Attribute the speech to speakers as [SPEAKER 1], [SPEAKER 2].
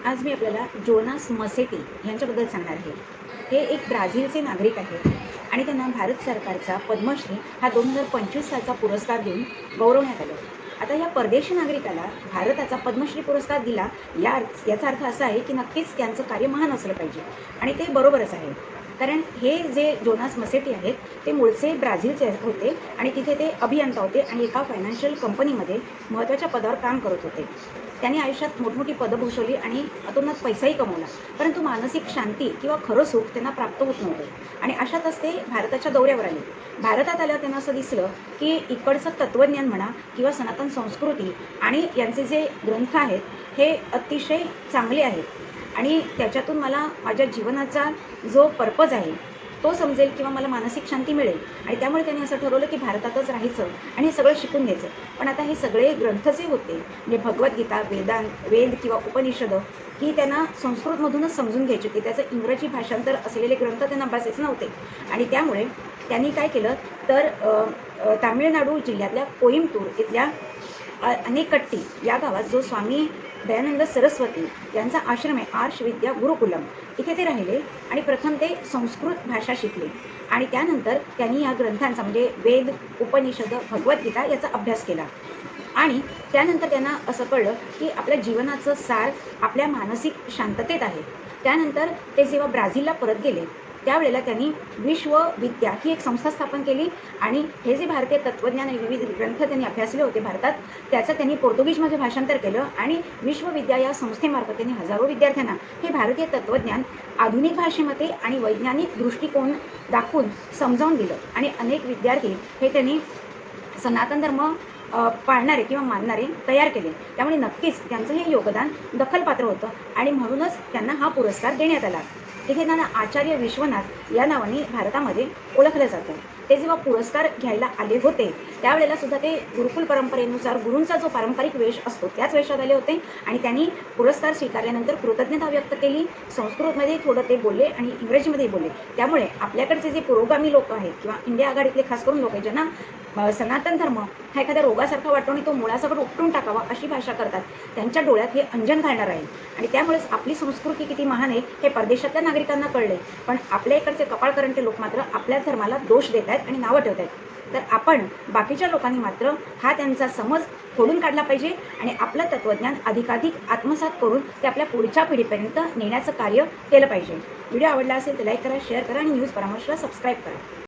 [SPEAKER 1] आज मी आपल्याला जोनास मसेटी यांच्याबद्दल सांगणार आहे. हे एक ब्राझीलचे नागरिक आहेत आणि त्यांना भारत सरकारचा पद्मश्री हा 2025 सालचा पुरस्कार देऊन गौरवण्यात आलं. आता या परदेशी नागरिकाला भारताचा पद्मश्री पुरस्कार दिला याचा अर्थ असा आहे की नक्कीच त्यांचं कार्य महान असलं पाहिजे आणि ते बरोबरच आहे. कारण हे जे जोनास मसेटी आहेत ते मूळचे ब्राझीलचे होते आणि तिथे ते अभियंता होते आणि एका फायनान्शियल कंपनीमध्ये महत्त्वाच्या पदावर काम करत होते. त्यांनी आयुष्यात मोठमोठी पदं भूषवली आणि अतोनात पैसाही कमवला, परंतु मानसिक शांती किंवा खरं सुख त्यांना प्राप्त होत नव्हतं आणि अशातच ते भारताच्या दौऱ्यावर आले. भारतात आल्यावर त्यांना असं दिसलं की इकडचं तत्त्वज्ञान म्हणा किंवा सनातन संस्कृती आणि यांचे जे ग्रंथ आहेत हे अतिशय चांगले आहेत आणि त्याच्यातून मला माझ्या जीवनाचा जो पर्पज आहे तो समजेल किंवा मला मानसिक शांती मिळेल आणि त्यामुळे त्यांनी असं ठरवलं की भारतातच राहायचं आणि हे सगळं शिकून घ्यायचं. पण आता हे सगळे ग्रंथ जे होते म्हणजे भगवद्गीता, वेद किंवा उपनिषदं की त्यांना संस्कृतमधूनच समजून घ्यायची होती. त्याचं इंग्रजी भाषांतर असलेले ग्रंथ त्यांना अभ्यासायचे नव्हते आणि त्यामुळे त्यांनी काय केलं तर तामिळनाडू जिल्ह्यातल्या कोइंबतूर इथल्या अनेकट्टी या गावात जो स्वामी दयानंद सरस्वती यांचा आश्रम आहे आर्ष विद्या गुरुकुलम, इथे ते राहिले आणि प्रथम ते संस्कृत भाषा शिकले आणि त्यानंतर त्यांनी या ग्रंथांचा म्हणजे वेद, उपनिषद, भगवद्गीता याचा अभ्यास केला आणि त्यानंतर त्यांना असं कळलं की आपल्या जीवनाचं सार आपल्या मानसिक शांततेत आहे. त्यानंतर ते जेव्हा ब्राझीलला परत गेले त्यावेळेला त्यांनी विश्वविद्या ही एक संस्था स्थापन केली आणि हे जे भारतीय तत्त्वज्ञान आणि विविध ग्रंथ त्यांनी अभ्यासले होते भारतात त्याचं त्यांनी पोर्तुगीजमध्ये भाषांतर केलं आणि विश्वविद्या या संस्थेमार्फत त्यांनी हजारो विद्यार्थ्यांना हे भारतीय तत्त्वज्ञान आधुनिक भाषेमध्ये आणि वैज्ञानिक दृष्टिकोन दाखवून समजावून दिलं आणि अनेक विद्यार्थी हे त्यांनी सनातन धर्म पाळणारे किंवा मानणारे तयार केले. त्यामुळे नक्कीच त्यांचं हे योगदान दखलपात्र होतं आणि म्हणूनच त्यांना हा पुरस्कार देण्यात आला. इथे त्यांना आचार्य विश्वनाथ या नावाने भारतामध्ये ओळखलं जातं. ते जेव्हा पुरस्कार घ्यायला आले होते त्यावेळेला सुद्धा ते गुरुकुल परंपरेनुसार गुरूंचा जो पारंपरिक वेश असतो त्याच वेशात आले होते आणि त्यांनी पुरस्कार स्वीकारल्यानंतर कृतज्ञता व्यक्त केली. संस्कृतमध्ये थोडं ते बोलले आणि इंग्रजीमध्ये बोलले. त्यामुळे आपल्याकडचे जे पुरोगामी लोक आहेत किंवा इंडिया आघाडीतले खास करून लोक आहेत ज्यांना सनातन धर्म हा एखाद्या रोगासारखा वाटतो आणि तो मुळासकट उपटून टाकावा अशी भाषा करतात, त्यांच्या डोळ्यात हे अंजन घालणार आहे आणि त्यामुळेच आपली संस्कृती किती महान आहे हे परदेशातल्या नागरिकांना कळले. पण आपल्या इकडचे कपाळकरंटे लोक मात्र आपल्या धर्माला दोष देत आहेत आणि नावं ठेवत आहेत. तर आपण बाकीच्या लोकांनी मात्र हा त्यांचा समज खोडून काढला पाहिजे आणि आपलं तत्त्वज्ञान अधिकाधिक आत्मसात करून ते आपल्या पुढच्या पिढीपर्यंत नेण्याचं कार्य केलं पाहिजे. व्हिडिओ आवडला असेल तर लाईक करा, शेअर करा आणि न्यूज परामर्शला सबस्क्राईब करा.